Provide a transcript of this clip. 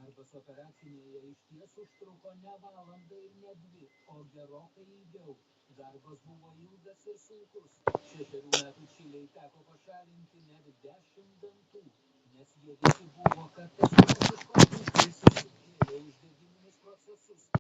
Darbas operacinėje išties užtruko ne valandą ir ne dvi, o gerokai ilgiau. Darbas buvo ilgas ir sunkus. 6 metų Čilei teko pašalinti net 10 dantų, nes jie visi buvo katastrofiškos būklės ir sukėlė uždegiminius procesus.